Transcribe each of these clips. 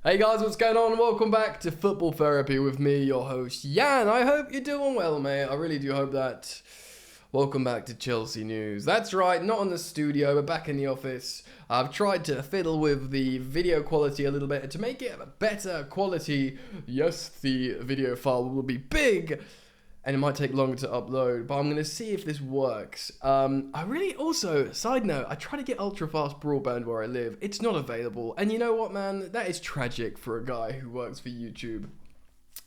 Hey guys, what's going on? Welcome back to Football Therapy with me, your host, Jan. I hope you're doing well, mate. I really do hope that. Welcome back to Chelsea News. That's right, not in the studio, but back in the office. I've tried to fiddle with the video quality a little bit to make it a better quality. Yes, the video file will be big, and it might take longer to upload, but I'm going to see if this works. I really also, side note, I try to get ultra-fast broadband where I live. It's not available, and you know what, man? That is tragic for a guy who works for YouTube.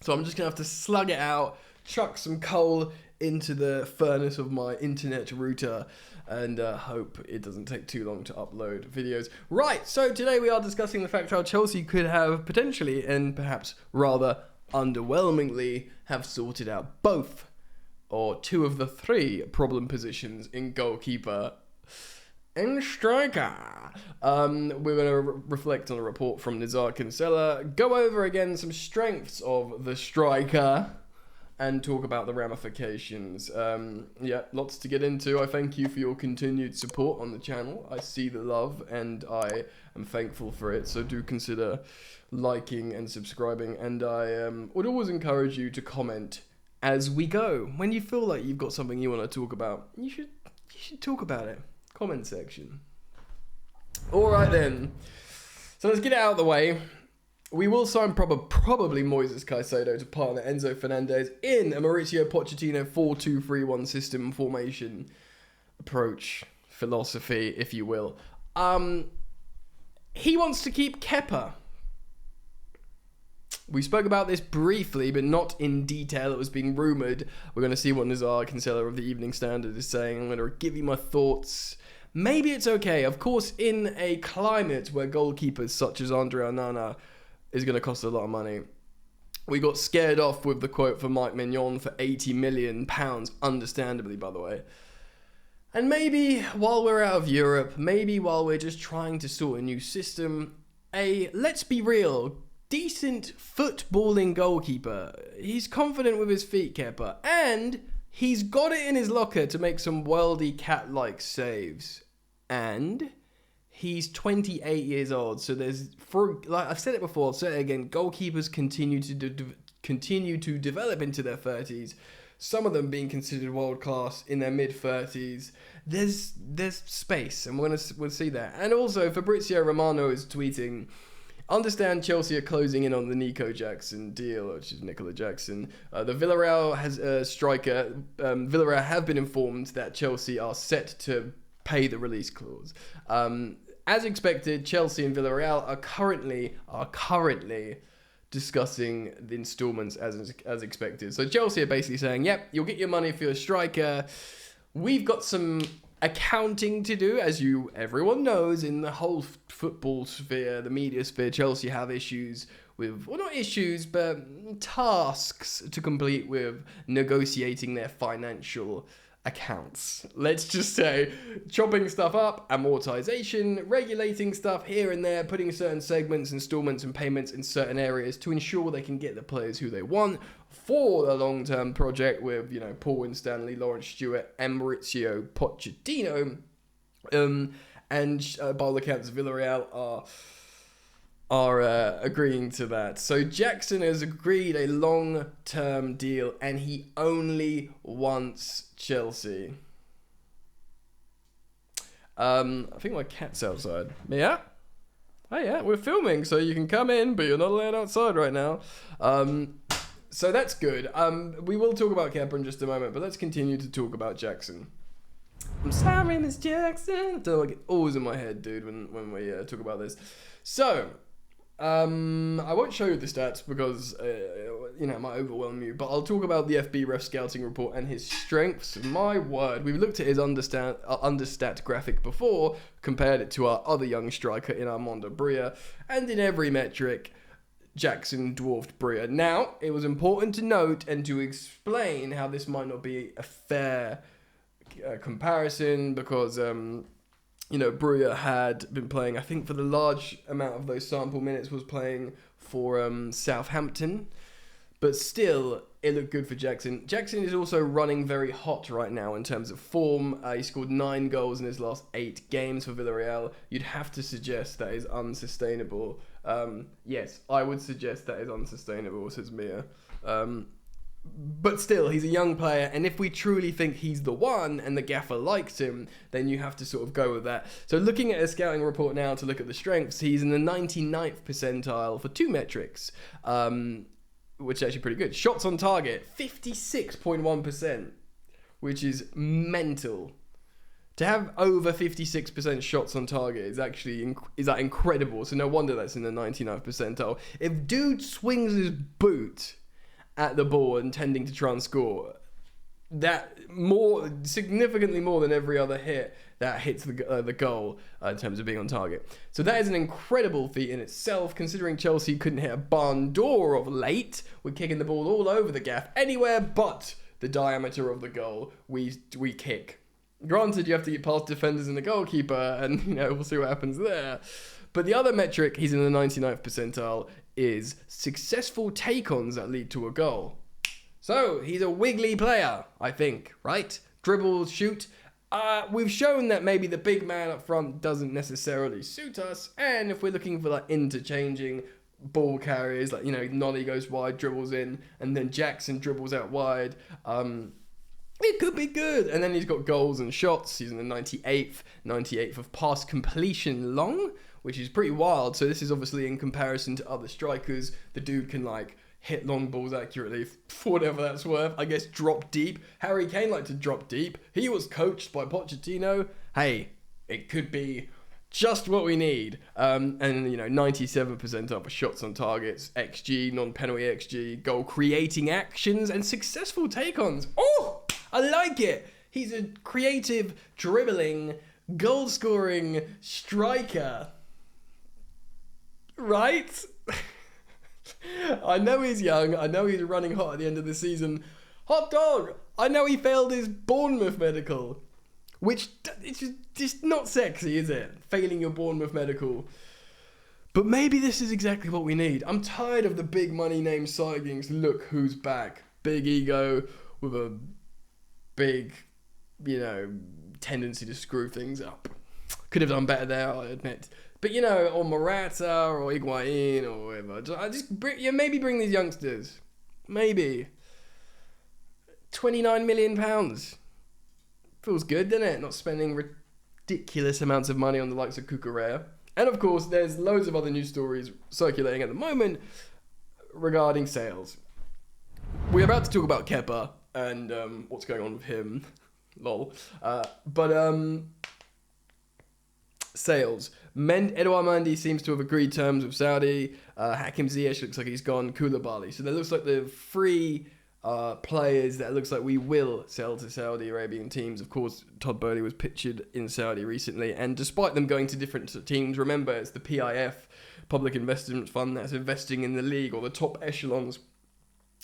So I'm just going to have to slug it out, chuck some coal into the furnace of my internet router, and hope it doesn't take too long to upload videos. Right, so today we are discussing the fact how Chelsea could have potentially, and perhaps rather underwhelmingly, have sorted out both or two of the three problem positions in goalkeeper and striker. We're going to reflect on a report from Nizar Kinsella, go over again some strengths of the striker, and talk about the ramifications. Yeah, lots to get into. I thank you for your continued support on the channel. I see the love and I am thankful for it. So do consider liking and subscribing. And I would always encourage you to comment as we go. When you feel like you've got something you want to talk about, you should talk about it. Comment section. All right then. So let's get it out of the way. We will sign probably Moises Caicedo to partner Enzo Fernandez in a Mauricio Pochettino 4-2-3-1 system formation approach, philosophy, if you will. He wants to keep Kepa. We spoke about this briefly, but not in detail. It was being rumoured. We're going to see what Nizar Kinsella of the Evening Standard is saying. I'm going to give you my thoughts. Maybe it's okay. Of course, in a climate where goalkeepers such as Andre Onana is going to cost a lot of money. We got scared off with the quote for Mike Mignon for £80 million, understandably, by the way. And maybe while we're out of Europe, maybe while we're just trying to sort a new system, let's be real, decent footballing goalkeeper. He's confident with his feet, Kepa, and he's got it in his locker to make some worldy cat-like saves. And he's 28 years old, so like I've said it before, I'll say it again, goalkeepers continue to develop into their 30s, some of them being considered world-class in their mid-30s. There's space, and we'll see that. And also, Fabrizio Romano is tweeting, understand Chelsea are closing in on the Nico Jackson deal, which is Nicola Jackson. The Villarreal has a striker. Villarreal have been informed that Chelsea are set to pay the release clause. As expected, Chelsea and Villarreal are currently discussing the installments as expected. So Chelsea are basically saying, yep, you'll get your money for your striker. We've got some accounting to do, as everyone knows, in the whole football sphere, the media sphere. Chelsea have issues with, well, not issues, but tasks to complete with negotiating their financial accounts. Let's just say chopping stuff up, amortization, regulating stuff here and there, putting certain segments, installments and payments in certain areas to ensure they can get the players who they want for a long-term project with, Paul Winstanley, Lawrence Stewart, and Mauricio Pochettino. And by all accounts, Villarreal are agreeing to that. So Jackson has agreed a long-term deal, and he only wants Chelsea. I think my cat's outside. Yeah? Oh yeah, we're filming, so you can come in, but you're not allowed outside right now. So that's good. We will talk about Kepa in just a moment, but let's continue to talk about Jackson. I'm sorry, Miss Jackson. I don't like it always in my head, dude, when we talk about this. So, I won't show you the stats because, it might overwhelm you, but I'll talk about the FB Ref scouting report and his strengths. My word, we've looked at his understat graphic before, compared it to our other young striker in Armando Bria, and in every metric, Jackson dwarfed Bria. Now, it was important to note and to explain how this might not be a fair comparison because, Bria had been playing, I think for the large amount of those sample minutes was playing for Southampton. But still, it looked good for Jackson. Jackson is also running very hot right now in terms of form. He scored 9 goals in his last 8 games for Villarreal. You'd have to suggest that is unsustainable Yes, I would suggest that is unsustainable, says Mia. But still, he's a young player, and if we truly think he's the one and the gaffer likes him, then you have to sort of go with that. So looking at a scouting report now to look at the strengths, he's in the 99th percentile for 2 metrics, which is actually pretty good. Shots on target, 56.1%, which is mental. To have over 56% shots on target is actually is that incredible. So no wonder that's in the 99th percentile. If dude swings his boot at the ball intending to try and score, that significantly more than every other hit that hits the goal in terms of being on target. So that is an incredible feat in itself, considering Chelsea couldn't hit a barn door of late. We're kicking the ball all over the gaff, anywhere but the diameter of the goal we kick. Granted, you have to get past defenders and the goalkeeper, and we'll see what happens there. But the other metric, he's in the 99th percentile, is successful take-ons that lead to a goal. So, he's a wiggly player, I think, right? Dribble, shoot. We've shown that maybe the big man up front doesn't necessarily suit us, and if we're looking for like interchanging ball carriers, like, Nolly goes wide, dribbles in, and then Jackson dribbles out wide, it could be good. And then he's got goals and shots. He's in the 98th of pass completion long, which is pretty wild. So this is obviously in comparison to other strikers. The dude can hit long balls accurately, for whatever that's worth. I guess drop deep. Harry Kane liked to drop deep. He was coached by Pochettino. Hey, it could be just what we need. And 97th percentile for shots on targets, XG, non-penalty XG, goal creating actions, and successful take-ons. Oh, I like it. He's a creative, dribbling, goal-scoring striker. Right? I know he's young. I know he's running hot at the end of the season. Hot dog! I know he failed his Bournemouth medical. Which, it's just not sexy, is it? Failing your Bournemouth medical. But maybe this is exactly what we need. I'm tired of the big money name signings. Look who's back. Big ego with a big, tendency to screw things up. Could have done better there, I admit. But, or Morata or Higuain or whatever. Maybe bring these youngsters. Maybe. £29 million. Feels good, doesn't it? Not spending ridiculous amounts of money on the likes of Cucurella. And of course, there's loads of other news stories circulating at the moment regarding sales. We're about to talk about Kepa and what's going on with him. Lol. Sales. Edouard Mendy seems to have agreed terms with Saudi. Hakim Ziyech looks like he's gone. Koulibaly. So there looks like the three players that looks like we will sell to Saudi Arabian teams. Of course, Todd Boehly was pictured in Saudi recently, and despite them going to different teams, remember it's the PIF, Public Investment Fund, that's investing in the league or the top echelons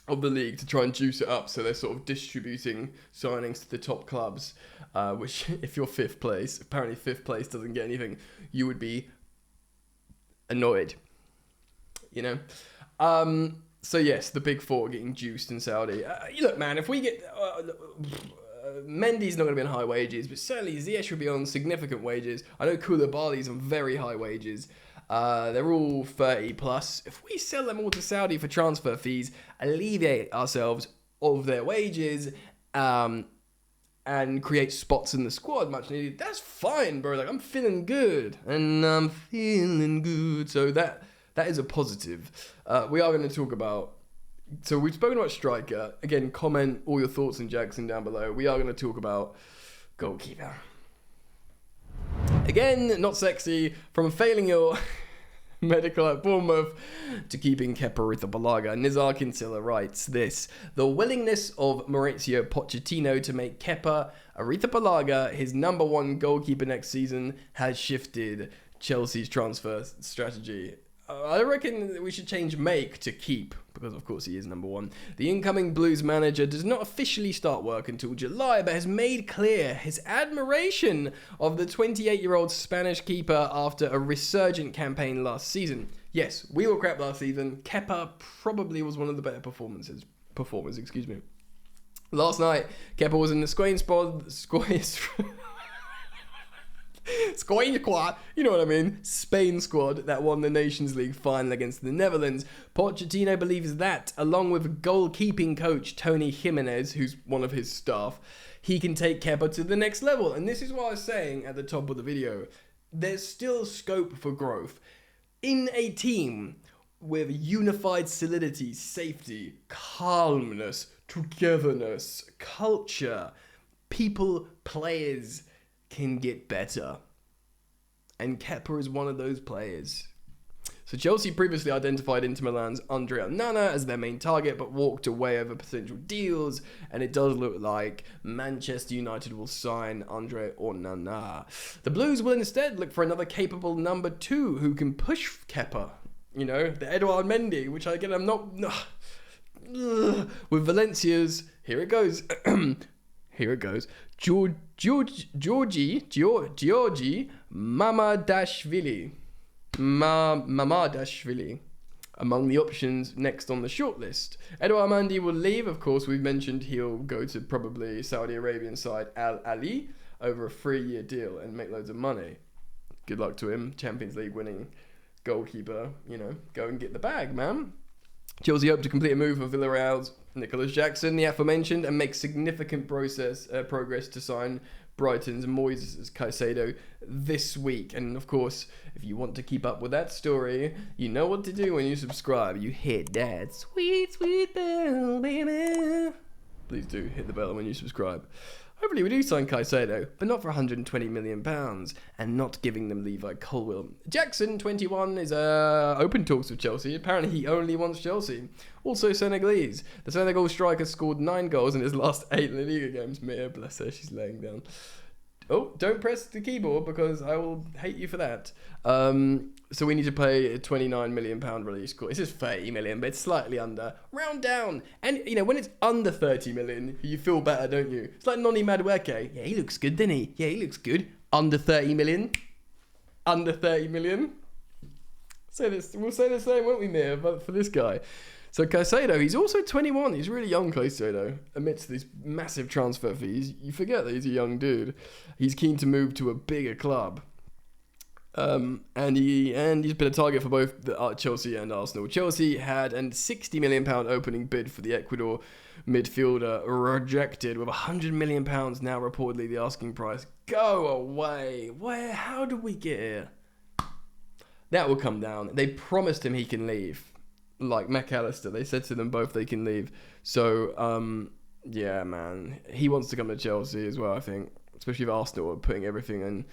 of the league to try and juice it up. So they're sort of distributing signings to the top clubs, which if you're fifth place, apparently fifth place doesn't get anything, you would be annoyed, So yes, the big four are getting juiced in Saudi. Look, man, if we get... Mendy's not going to be on high wages, but certainly Ziyech will be on significant wages. I know Koulibaly's on very high wages. They're all 30 plus. If we sell them all to Saudi for transfer fees, alleviate ourselves of their wages, and create spots in the squad much needed, that's fine, bro. I'm feeling good. So that is a positive. We are going to talk about... So we've spoken about striker. Again, comment all your thoughts on Jackson down below. We are going to talk about goalkeeper. Again, not sexy. From failing your medical at Bournemouth to keeping Kepa Arrizabalaga. Nizar Kinsella writes this: the willingness of Mauricio Pochettino to make Kepa Arrizabalaga his number one goalkeeper next season has shifted Chelsea's transfer strategy. I reckon we should change make to keep, because of course he is number one. The incoming Blues manager does not officially start work until July, but has made clear his admiration of the 28-year-old Spanish keeper after a resurgent campaign last season. Yes, we were crap last season. Kepa probably was one of the better performers. Last night, Kepa was in the squad squad. You know what I mean? Spain squad that won the Nations League final against the Netherlands. Pochettino believes that, along with goalkeeping coach Tony Jimenez, who's one of his staff, he can take Kepa to the next level. And this is what I was saying at the top of the video. There's still scope for growth. In a team with unified solidity, safety, calmness, togetherness, culture, people, players can get better. And Kepa is one of those players. So Chelsea previously identified Inter Milan's Andrea Onana as their main target, but walked away over potential deals, and it does look like Manchester United will sign Andrea Onana. The Blues will instead look for another capable number 2 who can push Kepa. You know, the Edouard Mendy, which again, I'm not... With Valencia's... Here it goes. Here it goes. Georgi Mamadashvili. Mamadashvili among the options next on the shortlist. Edouard Mendy will leave. Of course, we've mentioned he'll go to probably Saudi Arabian side Al Ahly over a 3-year deal and make loads of money. Good luck to him. Champions League winning goalkeeper. You know, go and get the bag, man. Chelsea hope to complete a move for Villarreal's Nicholas Jackson, the aforementioned, and make significant progress to sign Brighton's Moises Caicedo this week. And of course, if you want to keep up with that story, you know what to do when you subscribe. You hit that sweet, sweet bell, baby. Please do hit the bell when you subscribe. Hopefully we do sign Caicedo, but not for £120 million, and not giving them Levi Colwill. Jackson, 21, is open talks with Chelsea. Apparently he only wants Chelsea. Also Senegalese. The Senegal striker scored 9 goals in his last 8 La Liga games. Mia, bless her, she's laying down. Oh, don't press the keyboard because I will hate you for that. So we need to pay a £29 million release cost. This is 30 million, but it's slightly under. Round down. And, you know, when it's under 30 million, you feel better, don't you? It's like Noni Madueke. Yeah, he looks good, doesn't he? Yeah, he looks good. Under 30 million. Under 30 million. We'll say the same, won't we, Mia, but for this guy. So Caicedo, he's also 21. He's really young, Caicedo. Amidst these massive transfer fees, you forget that he's a young dude. He's keen to move to a bigger club. And he's been a target for both Chelsea and Arsenal. Chelsea had a £60 million opening bid for the Ecuador midfielder rejected, with £100 million now reportedly the asking price. Go away. How did we get here? That will come down. They promised him he can leave. Like McAllister, they said to them both they can leave. So, yeah, man. He wants to come to Chelsea as well, I think. Especially if Arsenal are putting everything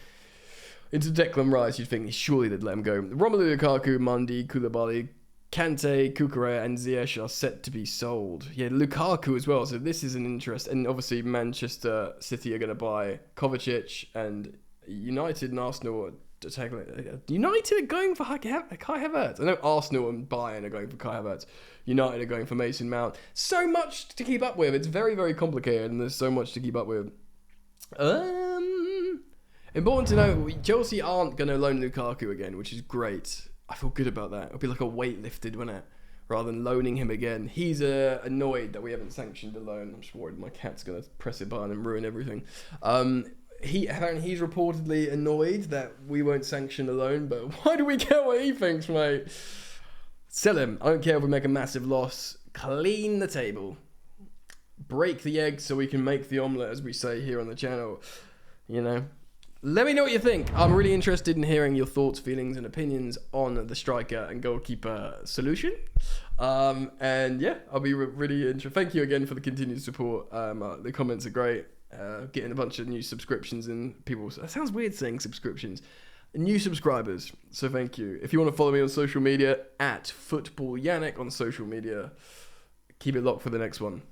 into Declan Rice, you'd think surely they'd let him go. Romelu Lukaku, Mundi, Koulibaly, Kante, Kukurea and Ziyech are set to be sold. Yeah, Lukaku as well, so this is an interest. And obviously Manchester City are going to buy Kovacic, and United and Arsenal are tackling. United are going for Kai Havertz. I know Arsenal and Bayern are going for Kai Havertz. United are going for Mason Mount. So much to keep up with. It's very, very complicated, and there's so much to keep up with. Important to know, Chelsea aren't going to loan Lukaku again, which is great. I feel good about that. It'll be like a weight lifted, wouldn't it? Rather than loaning him again. He's annoyed that we haven't sanctioned the loan. I'm just worried my cat's going to press a button and ruin everything. He's reportedly annoyed that we won't sanction the loan, but why do we care what he thinks, mate? Sell him. I don't care if we make a massive loss. Clean the table. Break the egg so we can make the omelette, as we say here on the channel. You know? Let me know what you think. I'm really interested in hearing your thoughts, feelings, and opinions on the striker and goalkeeper solution. And yeah, I'll be really interested. Thank you again for the continued support. The comments are great. Getting a bunch of new subscriptions and people. That sounds weird saying subscriptions. New subscribers. So thank you. If you want to follow me on social media, @FootballYannick on social media. Keep it locked for the next one.